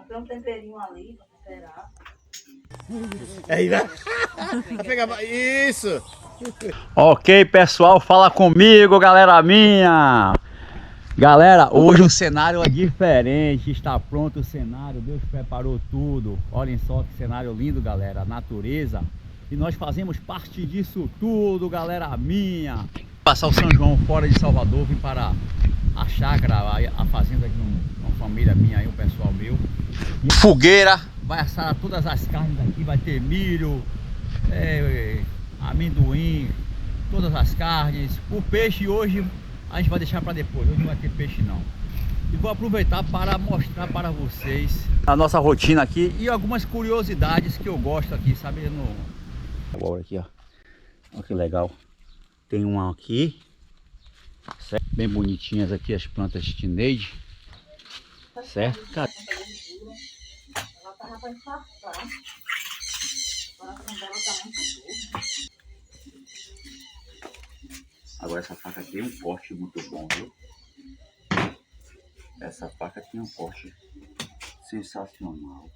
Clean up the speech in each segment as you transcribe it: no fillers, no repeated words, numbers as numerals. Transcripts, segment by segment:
Comprei um temperinho ali pra temperar. Aí, né? Isso! Ok, pessoal, fala comigo, galera minha. Galera, hoje o cenário é diferente. Está pronto o cenário, Deus preparou tudo. Olhem só que cenário lindo, galera, a natureza. E nós fazemos parte disso tudo, galera minha. Passar o São João fora de Salvador, vim para a chácara, a fazenda de uma família minha aí, um pessoal meu. E fogueira, vai assar todas as carnes aqui, vai ter milho, amendoim, todas as carnes. O peixe hoje a gente vai deixar para depois, hoje não vai ter peixe não. E vou aproveitar para mostrar para vocês a nossa rotina aqui e algumas curiosidades que eu gosto aqui, sabe? Agora aqui, ó. Olha que legal. Tem uma aqui, certo? Bem bonitinhas aqui as plantas Tineide, certo? Cara, Ela tava pra infartar. O coração dela tá muito duro. agora essa faca tem um corte muito bom, viu? Essa faca tem um corte sensacional.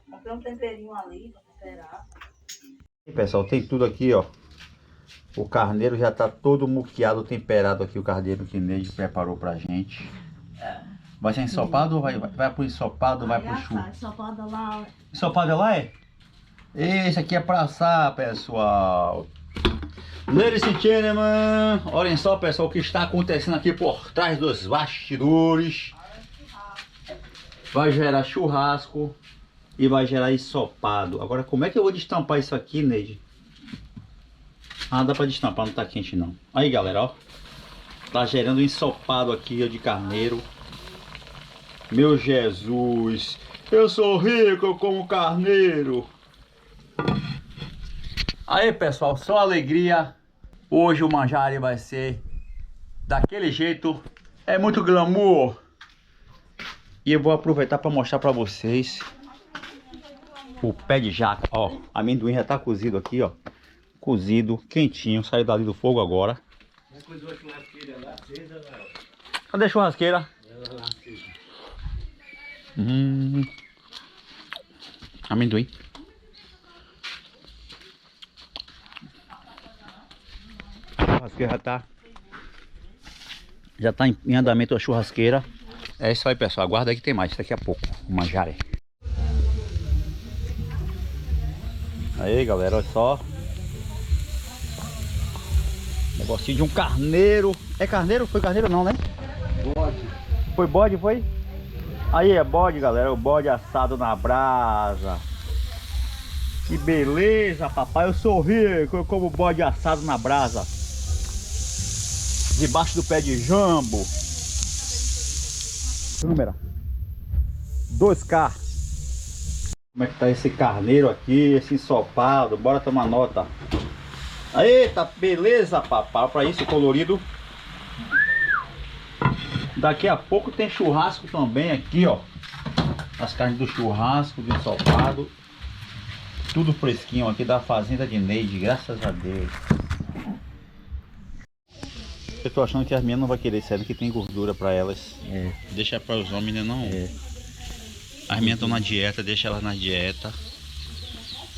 Comprei um temperinho ali pra temperar. E pessoal, tem tudo aqui, ó. O carneiro já tá todo muqueado, temperado aqui. O carneiro que Neide preparou pra gente. Vai ser ensopado ou vai pro ensopado ou vai pro churro? Ensopado lá. Ensopado lá é? Esse aqui é pra assar, pessoal. Ladies and gentlemen, olhem só, pessoal, o que está acontecendo aqui por trás dos bastidores. Vai gerar churrasco e vai gerar ensopado. Agora, como é que eu vou destampar isso aqui, Neide? Ah, dá pra destampar, não tá quente não. Aí, galera, ó. Tá gerando ensopado aqui, ó, de carneiro. Meu Jesus, eu sou rico, eu como carneiro. Aí, pessoal, só alegria. Hoje o manjare vai ser daquele jeito. É muito glamour. E eu vou aproveitar para mostrar para vocês o pé de jaca. Ó, amendoim já tá cozido aqui, ó. Cozido, quentinho, saiu dali do fogo agora. Cadê a churrasqueira? Amendoim. A churrasqueira já tá em andamento a churrasqueira. É isso aí, pessoal. Aguarda aí que tem mais daqui a pouco. O manjare. Aí, galera, olha só. Negocinho de um carneiro. É carneiro? Foi carneiro não, né? Bode. Foi bode, foi? Aí é bode, galera. O bode assado na brasa. Que beleza, papai. Eu sou rico. Eu como bode assado na brasa. Debaixo do pé de jambo. Número 2K. Como é que tá esse carneiro aqui? Esse ensopado. Bora tomar nota. Eita, beleza, papai. Pra isso, colorido. Daqui a pouco tem churrasco também aqui, ó. As carnes do churrasco, do ensopado. Tudo fresquinho aqui da fazenda de Neide, graças a Deus. Eu tô achando que as meninas não vão querer, sério, que tem gordura pra elas. É, deixa para os homens, né, não? É. As meninas estão na dieta, deixa elas na dieta.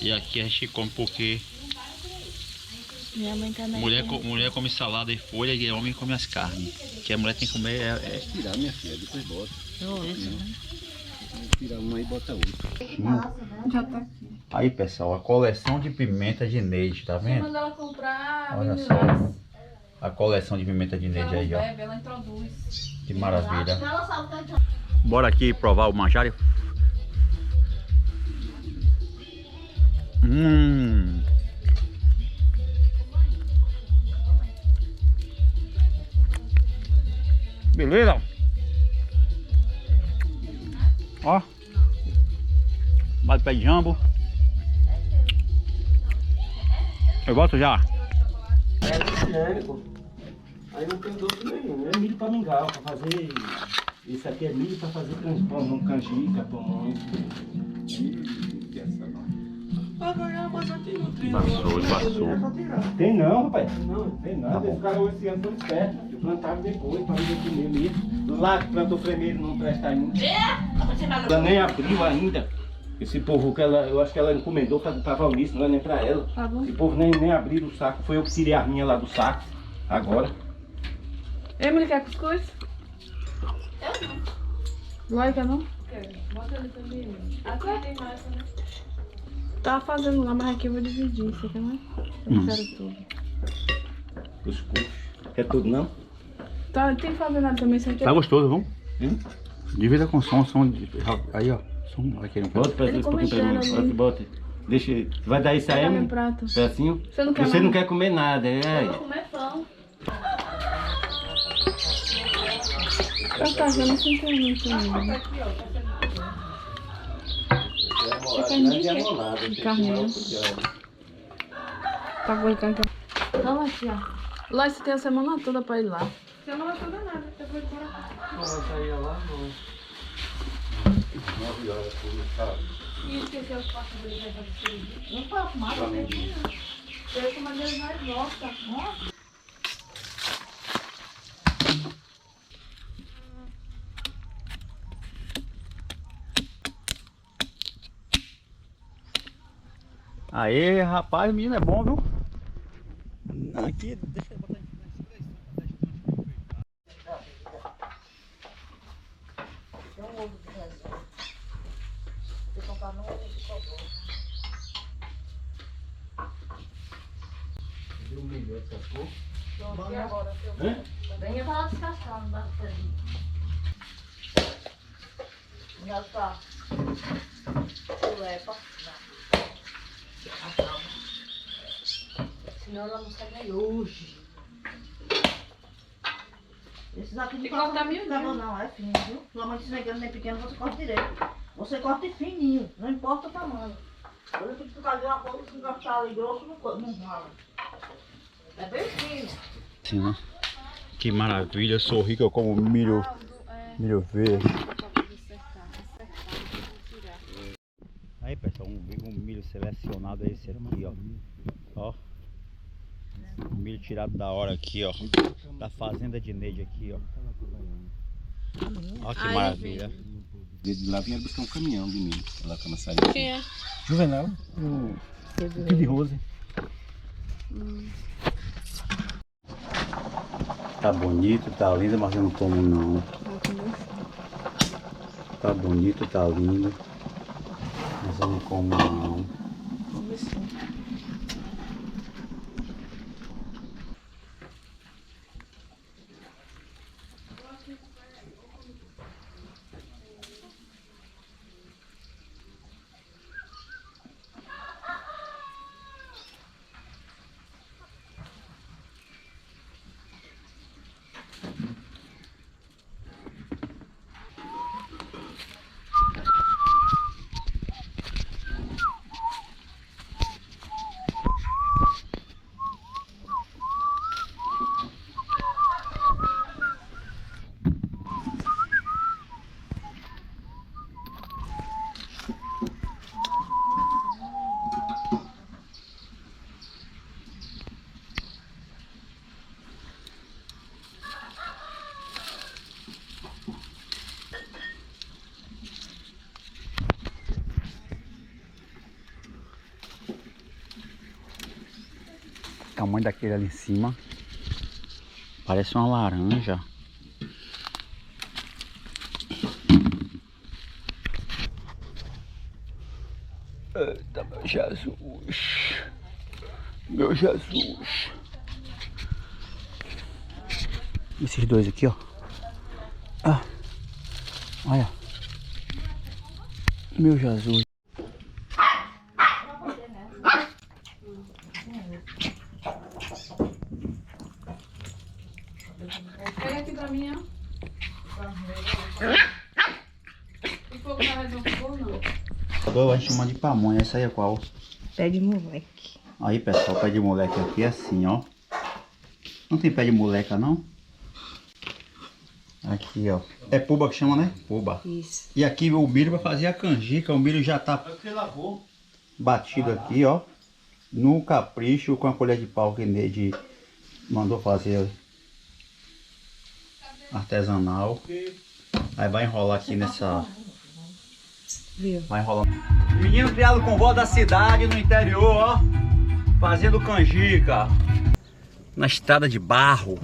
E aqui a gente come porque Minha mãe tá na mulher come salada e folha e homem come as carnes. Que a mulher tem que comer Tirar, minha filha, depois bota. né? Tira uma e bota outra. Já tá aqui. Aí, pessoal, a coleção de pimenta de Neide, tá vendo? Quando ela comprar, Olha só. A coleção de pimenta de Neide aí, ó. ela introduz. Que maravilha. Bora aqui provar o manjare. Beleza? Ó. Bate pé de jambo. Eu volto já. Aí não tem doce nenhum, é milho para mingau, para fazer. Isso aqui é milho para fazer transforma um canjica, pão. Tem não, rapaz. Não, tem nada. Tá bom. Os caras esse ano foram espertos. Plantaram depois, para ver comer mesmo. Lá que plantou primeiro não presta muito. Você vai Ela nem abriu ainda. Esse povo que ela, eu acho que ela encomendou pra Valnice, não é nem pra ela. Tá bom. Esse povo nem abriu o saco. Foi eu que tirei a minha lá do saco. Agora. Emily quer cuscuz? Eu não. Lói quer não? Quero. Bota ali também. Aqui tem massa, né? Tá fazendo lá, mas aqui eu vou dividir. Você quer mais? Eu quero tudo. Cuscuz. Quer tudo não? Tá, tem que fazer nada também, você quer? Tá gostoso, vamos? Hum? Divida com som de... Aí, ó. Som aqui no Bota pra Ele um pouquinho pra mim. comendo ali. Bota. Deixa. Vai dar isso aí, Pega meu hein? prato. Pedacinho? Você não quer Você mais? não quer comer nada, Eu é. vou comer pão. Eu tá, eu não sei muito ainda. Você quer de quê? De carne, né? Tá com carne. Não, aqui, ó. Lá você tem a semana toda pra ir lá. Semana toda nada. Eu vou embora. E esqueceu os passos dele vai fazer cirurgia? Não faço mais, não. Eu como ele vai e volta. Nossa. Aê, rapaz, o menino é bom, viu? Aqui, deixa eu botar em Tem um ovo de resto. Vou comprar no ovo de sabor. Deu um milhão, sacou? Pronto, e agora? Hã? Também ia falar descascar, não dá pra fazer. Não tá. Chulepa. Não. A calma. Senão ela não sai nem hoje. Esses aqui não E cortar cortam miudinho. muito não, é fino, viu? Sua mãe disse que nem pequeno, você corta direito. Você corta fininho, não importa o tamanho. Quando tem que ficar de uma coisa, se cortar ali grosso, não rala. É bem fino. Assim, né? Que maravilha, sou rico, eu como milho verde. Aí pessoal, um milho selecionado é esse aqui, ó. Ó. Um milho tirado da hora aqui, ó. Da fazenda de Neide aqui, ó. Ó que maravilha. Desde lá vinha buscar um caminhão de milho. Lá com a maçaria. Quem é? Juvenal. Aqui de Rose. Tá bonito, tá lindo, mas eu não como não. Tá bonito, tá lindo. Mas eu não como não. O tamanho daquele ali em cima parece uma laranja. Eita, meu Jesus. Meu Jesus. Esses dois aqui, ó. Ah, olha. Meu Jesus. Pega aqui pra mim, ó. O fogo tá resolvido ou não? A gente chama de pamonha, essa aí é qual? Pé de moleque. Aí pessoal, pé de moleque aqui é assim, ó. Não tem pé de moleca não? Aqui, ó. É puba que chama, né? Puba. Isso. E aqui o milho vai fazer a canjica. O milho já tá batido aqui, ó. No capricho, com a colher de pau que Neide mandou fazer artesanal. Aí vai enrolar aqui Viu? Vai enrolando. Menino criado com vó da cidade, no interior, ó. Fazendo canjica. Na estrada de barro.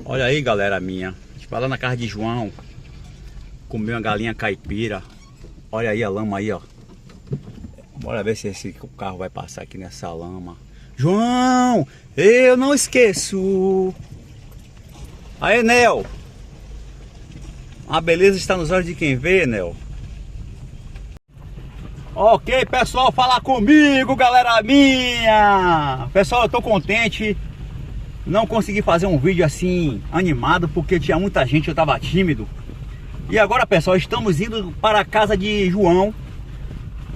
Olha aí, galera minha. A gente vai lá na casa de João. Comer uma galinha caipira. Olha aí a lama aí, ó. Bora ver se esse carro vai passar aqui nessa lama. João, eu não esqueço. Aí, Nel. A beleza está nos olhos de quem vê, Nel. Ok, pessoal, fala comigo, galera minha. Pessoal, eu tô contente. Não consegui fazer um vídeo assim animado porque tinha muita gente, eu tava tímido. E agora, pessoal, estamos indo para a casa de João.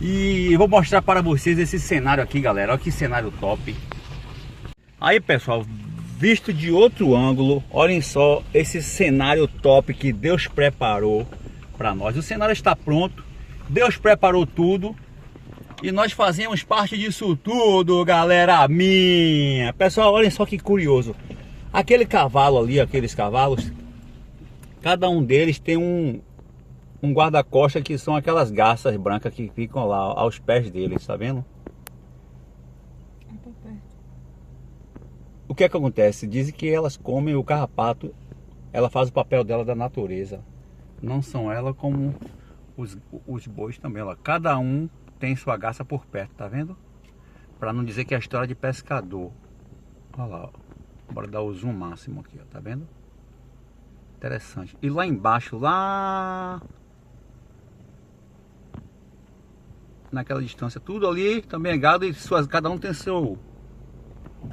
E vou mostrar para vocês esse cenário aqui, galera. Olha que cenário top. Aí, pessoal, visto de outro ângulo, olhem só esse cenário top que Deus preparou para nós. O cenário está pronto. Deus preparou tudo. E nós fazemos parte disso tudo, galera minha. Pessoal, olhem só que curioso. Aquele cavalo ali, aqueles cavalos, cada um deles tem um guarda-costas, que são aquelas garças brancas que ficam lá aos pés deles, tá vendo? O que é que acontece? Dizem que elas comem o carrapato, ela faz o papel dela da natureza. Não são ela como os bois também, ó. Cada um tem sua garça por perto, tá vendo? Pra não dizer que é a história de pescador. Olha lá, ó. Bora dar o zoom máximo aqui, ó, tá vendo? Interessante. E lá embaixo, lá naquela distância, tudo ali também é gado e cada um tem seu.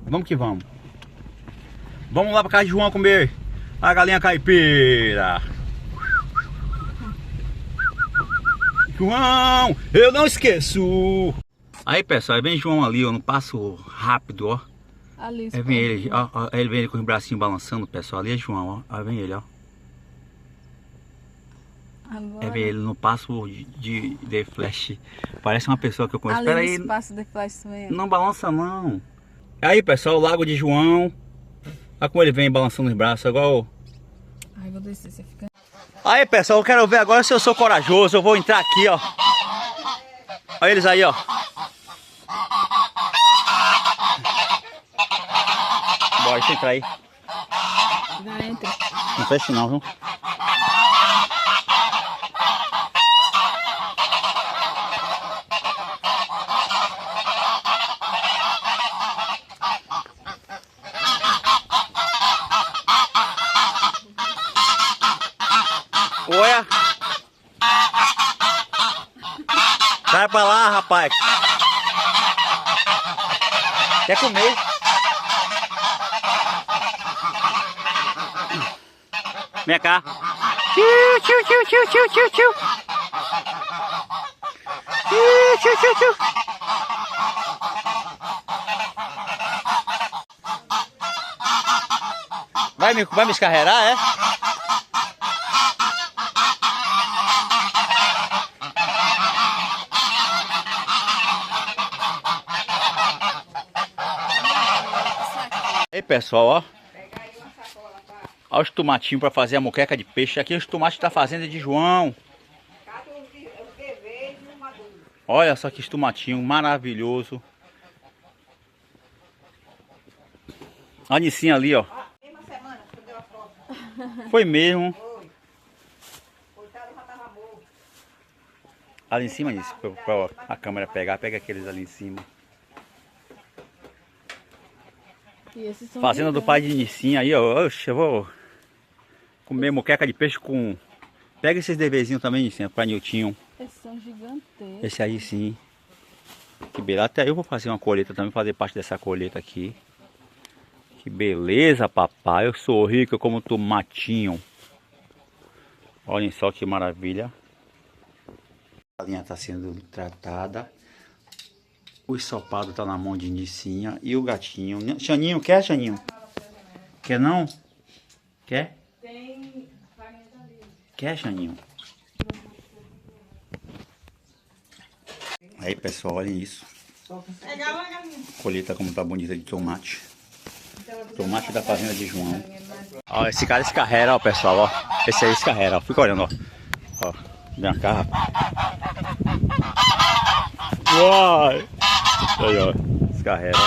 Vamos que vamos. Vamos lá pra casa de João comer a galinha caipira. João, eu não esqueço. Aí, pessoal, vem João ali, ó, no passo rápido, ó. Ali, Aí vem ele, ó, ele vem ele com o bracinho balançando, pessoal. Ali é João, ó. Aí vem ele, ó. agora. Aí vem ele no passo de flash. Parece uma pessoa que eu conheço. Ali Espera aí. espaço de flash mesmo. Não balança não. Aí, pessoal, o Lago de João. Olha como ele vem balançando os braços, igual. Ai, vou descer, você fica. Aí, pessoal, eu quero ver agora se eu sou corajoso. Eu vou entrar aqui, ó. Olha eles aí, ó. Bora, deixa eu entrar aí. Já entra. Não feche não, viu? Olha. Sai pra lá, rapaz. Quer comer? Vem cá. Tchiu, tchiu, tchiu, tchiu, tchiu, tchiu, tchiu. Tchiu, tchiu, tchiu, tchiu. Vai me escarregar, é? Aí, pessoal, ó. Olha os tomatinhos para fazer a moqueca de peixe. Aqui os tomates da fazenda de João. Olha só que tomatinho maravilhoso. A Nicinha ali, ó. Foi mesmo. Ali em cima disso, para a câmera pegar, pega aqueles ali em cima. E esses são Fazenda do pai de Nicinha aí, ó. Oxe, eu vou comer moqueca de peixe com... Pega esses devezinhos também, Nicinha, pra Niltinho. Esses são gigantescos. Esse aí sim. Que beleza. Até eu vou fazer uma colheita também, fazer parte dessa colheita aqui. Que beleza, papai. Eu sou rico, eu como tomatinho. Olhem só que maravilha. A galinha está sendo tratada. O ensopado tá na mão de Nicinha. E o gatinho. Xaninho, quer, Xaninho? Quer não? Quer? Quer, Xaninho? Aí, pessoal, olhem isso. Colheita como tá bonita de tomate. Tomate da fazenda de João. Ó, esse cara escarrera, ó, pessoal, ó. Esse aí escarrera, ó. Fica olhando, ó. Vem cá. Uai! Aí, ó. Descarrega.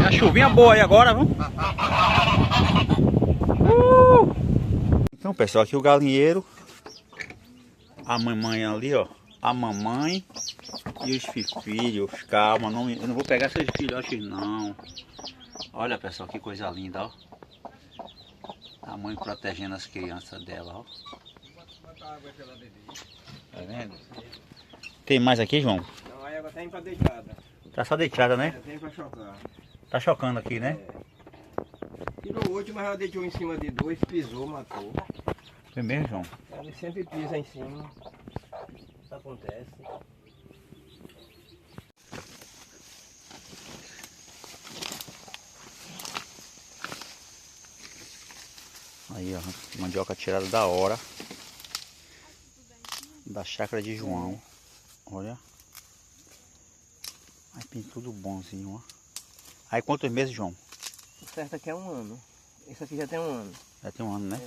A chuvinha boa aí agora, viu? Então, pessoal, aqui o galinheiro. A mamãe ali, ó. A mamãe e os filhos. Calma, eu não vou pegar esses filhotes, não. Olha, pessoal, que coisa linda, ó. A mãe protegendo as crianças dela, ó. Tá vendo? Tem mais aqui, João? Não, a água tá indo pra deitada. Tá só deitada, né? Tá indo pra chocar. Tá chocando aqui, né? Tirou o último, mas ela deitou em cima de dois, pisou, matou. Foi mesmo, João? Ela sempre pisa em cima. Isso acontece. Aí, ó, mandioca tirada da hora. Da chácara de João. Olha. Aí tem tudo bonzinho, ó. Aí quantos meses, João? O certo aqui é 1 ano. Esse aqui já tem 1 ano. Já tem 1 ano, né?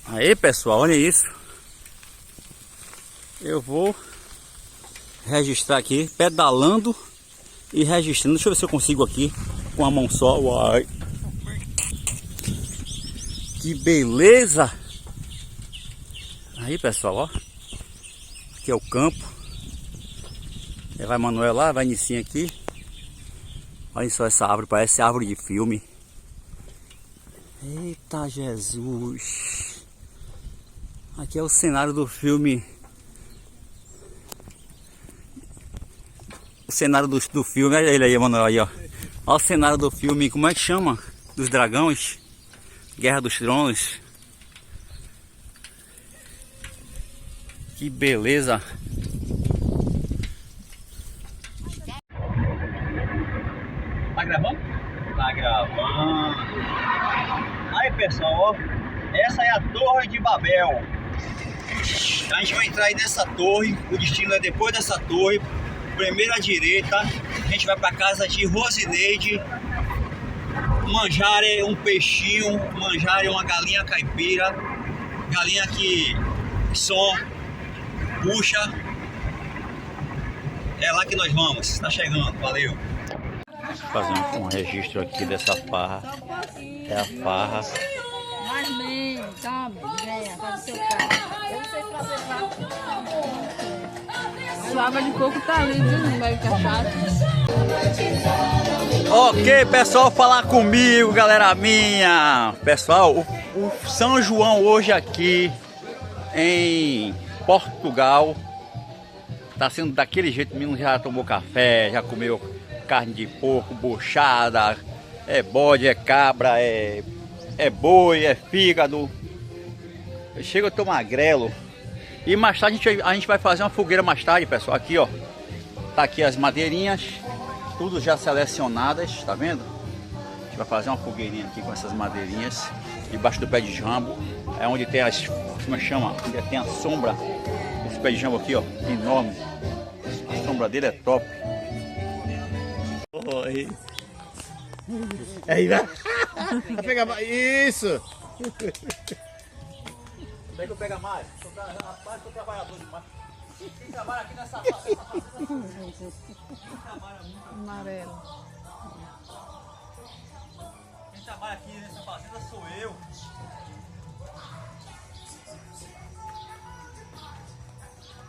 Aí, pessoal, olha isso. Eu vou registrar aqui, pedalando e registrando. Deixa eu ver se eu consigo aqui com a mão só. Uai. Que beleza! Aí, pessoal, ó. Aqui é o campo. Aí vai Manuel lá, vai Nicinha aqui. Olha só essa árvore, parece árvore de filme. Eita Jesus! Aqui é o cenário do filme. O cenário do filme, olha ele aí, Manuel, aí, ó. Olha o cenário do filme, como é que chama? Dos Dragões. Guerra dos Tronos. Que beleza. Tá gravando? Tá gravando. Aí, pessoal, ó. Essa é a Torre de Babel. A gente vai entrar aí nessa torre. O destino é depois dessa torre. Primeira à direita. A gente vai pra casa de Rosineide. Manjar um peixinho. Manjar uma galinha caipira. Galinha que som puxa. É lá que nós vamos. Tá chegando. Valeu. Fazer um registro aqui dessa farra. É a farra. Mas bem, tome, venha, faz o seu carro. Eu não sei fazer rápido. A água de coco tá ali, viu? Não vai ficar chato. Ok, pessoal, falar comigo, galera minha. Pessoal, o São João hoje aqui em Portugal tá sendo daquele jeito. O menino já tomou café, já comeu carne de porco, buchada, é bode, é cabra, é boi, é fígado. Chega, eu tô magrelo. E mais tarde a gente vai fazer uma fogueira mais tarde, pessoal. Aqui, ó. Tá aqui as madeirinhas, tudo já selecionadas, tá vendo? A gente vai fazer uma fogueirinha aqui com essas madeirinhas debaixo do pé de jambo. É onde tem as, como chama? Onde tem a sombra. Esse pé de jambo aqui, ó, enorme. A sombra dele é top. Oi. Aí vai. Vai pegar mais. Isso! Como é que eu pego mais? Rapaz, sou trabalhador demais. Quem trabalha aqui nessa Amarelo. Quem trabalha aqui nessa fazenda sou eu.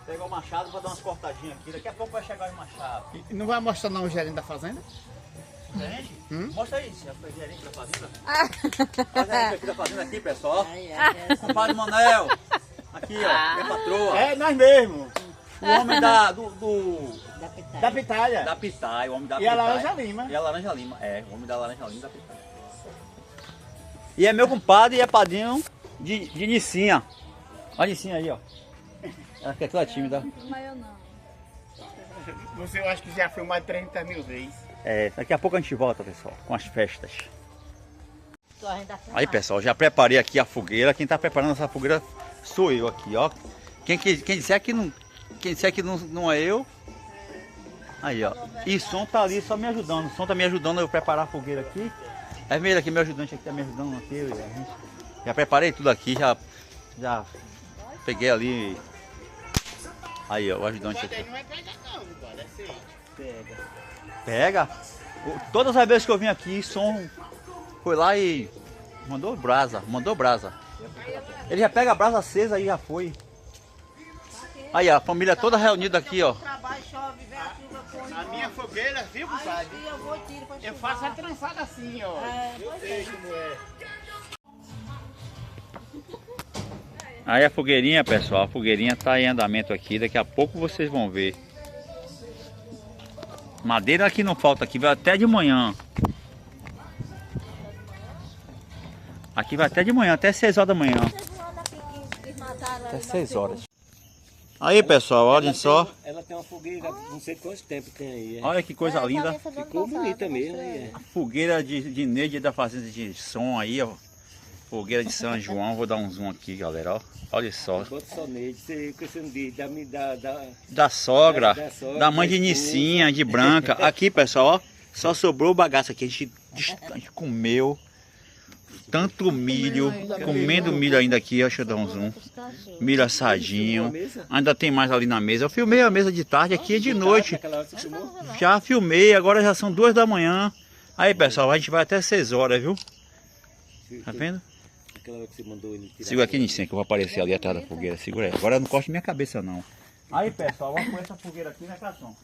Pegar o machado para dar umas cortadinhas aqui. Daqui a pouco vai chegar o machado. E não vai mostrar não o gerente da fazenda? Gerente? Mostra aí, se é o gerente da fazenda. Faz a gente aqui da fazenda aqui, pessoal. Padre Manuel. Aqui, ó, é patroa. É, nós mesmo. O homem Da pitalha. da pitaia, o homem da E a pitaia. laranja lima. E a laranja lima, o homem da laranja lima da pitaia. E é meu compadre e é padrinho de Nicinha. Olha a Nicinha aí, ó. Ela que é toda tímida. Mas eu não. Você, eu acho que já foi mais de 30 mil vezes. Daqui a pouco a gente volta, pessoal, com as festas. Então, a gente dá Aí, pessoal, já preparei aqui a fogueira. Quem tá preparando essa fogueira sou eu aqui, ó. Quem disser que não é eu. Aí, ó. E som tá ali só me ajudando. O som tá me ajudando a eu preparar a fogueira aqui. É mesmo aqui, meu ajudante aqui tá me ajudando aqui. Já preparei tudo aqui, já peguei ali. Aí, ó, o ajudante aqui. Não vai pegar não, cara, é assim. Pega. Todas as vezes que eu vim aqui, som foi lá e mandou brasa. Ele já pega a brasa acesa e já foi. Aí, ó, a família toda reunida aqui, ó. trabalho, chove, vem a chuva, põe. A minha fogueira, viu, compadre? Aí eu vou e tiro pra Eu chuvar. faço a trançada assim, ó. Eu sei como é. Aí a fogueirinha, pessoal, a fogueirinha tá em andamento aqui. Daqui a pouco vocês vão ver. Madeira aqui não falta, aqui vai até de manhã. Aqui vai até de manhã, até 6 horas da manhã. Até 6 horas. Aí, pessoal, olhem só. Ela tem uma fogueira, não sei quanto tempo tem aí. Olha que coisa linda. Ficou bonita mesmo aí. A fogueira de Neide da fazenda de som aí, ó. Fogueira de São João. Vou dar um zoom aqui, galera, ó. Olha só. Bota só nele, você questão de Da sogra, Da sogra, da mãe de da esposa. Nicinha, de Branca. Aqui, pessoal, ó. Só sobrou o bagaço aqui. A gente comeu tanto milho. Comendo milho ainda aqui, ó. Deixa eu dar um zoom. Milho assadinho. Ainda tem mais ali na mesa. Eu filmei a mesa de tarde, aqui é de noite. Naquela hora você filmou? Já filmei, agora já são 2 da manhã. Aí, pessoal, a gente vai até 6 horas, viu? Tá vendo? Aquela hora que você mandou ele tirar. Segura aqui, Nicinha, que eu vou aparecer ali atrás da fogueira. Segura aí. Agora não corte minha cabeça, não. Aí, pessoal, vamos pôr essa fogueira aqui, né, Cação?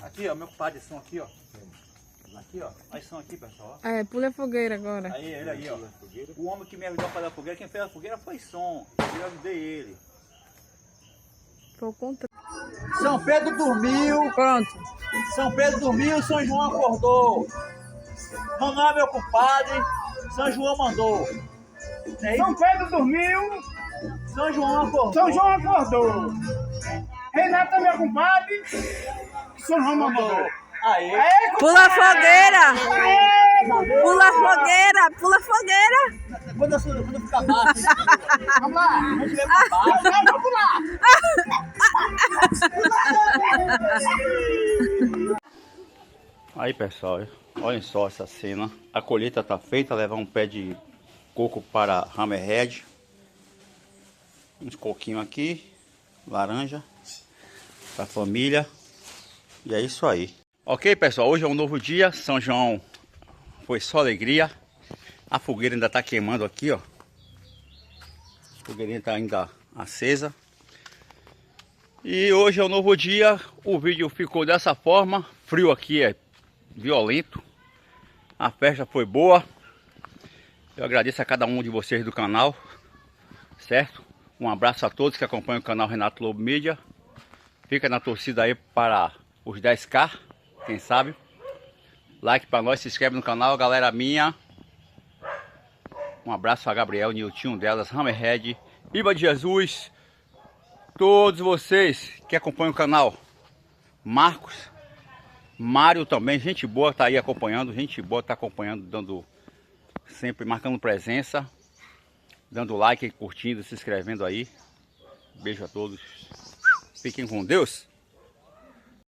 Aqui, ó, meu compadre de som aqui, ó. Aqui, ó. Aí som aqui, pessoal. Pula a fogueira agora. Aí, ele aí, ó. O homem que me ajudou a fazer a fogueira, quem fez a fogueira foi som. Eu ajudei ele. Foi o contrário. São Pedro dormiu. Pronto. São Pedro dormiu, São João acordou. Não é meu compadre, São João mandou. São Pedro dormiu, São João acordou. São João acordou. Renato é meu compadre, São João mandou. Aí. Pula a fogueira! Pula a fogueira! Pula a fogueira! Quando eu ficar baixo, Vamos lá. a gente leva baixo. Vamos lá. Aí, pessoal, olhem só essa cena. A colheita tá feita, levar um pé de coco para Hammerhead. Uns coquinhos aqui, laranja para a família. E é isso aí. Ok, pessoal, hoje é um novo dia. São João foi só alegria. A fogueira ainda tá queimando aqui, ó. A fogueirinha tá ainda acesa. E hoje é um novo dia. O vídeo ficou dessa forma. Frio aqui é violento. A festa foi boa. Eu agradeço a cada um de vocês do canal, certo? Um abraço a todos que acompanham o canal Renato Lobo Mídia. Fica na torcida aí para os 10k, quem sabe. Like para nós, se inscreve no canal, galera minha. Um abraço a Gabriel, Niltinho delas, Hammerhead, Iba de Jesus. Todos vocês que acompanham o canal. Marcos, Mário também, gente boa tá aí acompanhando, gente boa tá acompanhando, dando sempre marcando presença, dando like, curtindo, se inscrevendo aí. Beijo a todos. Fiquem com Deus.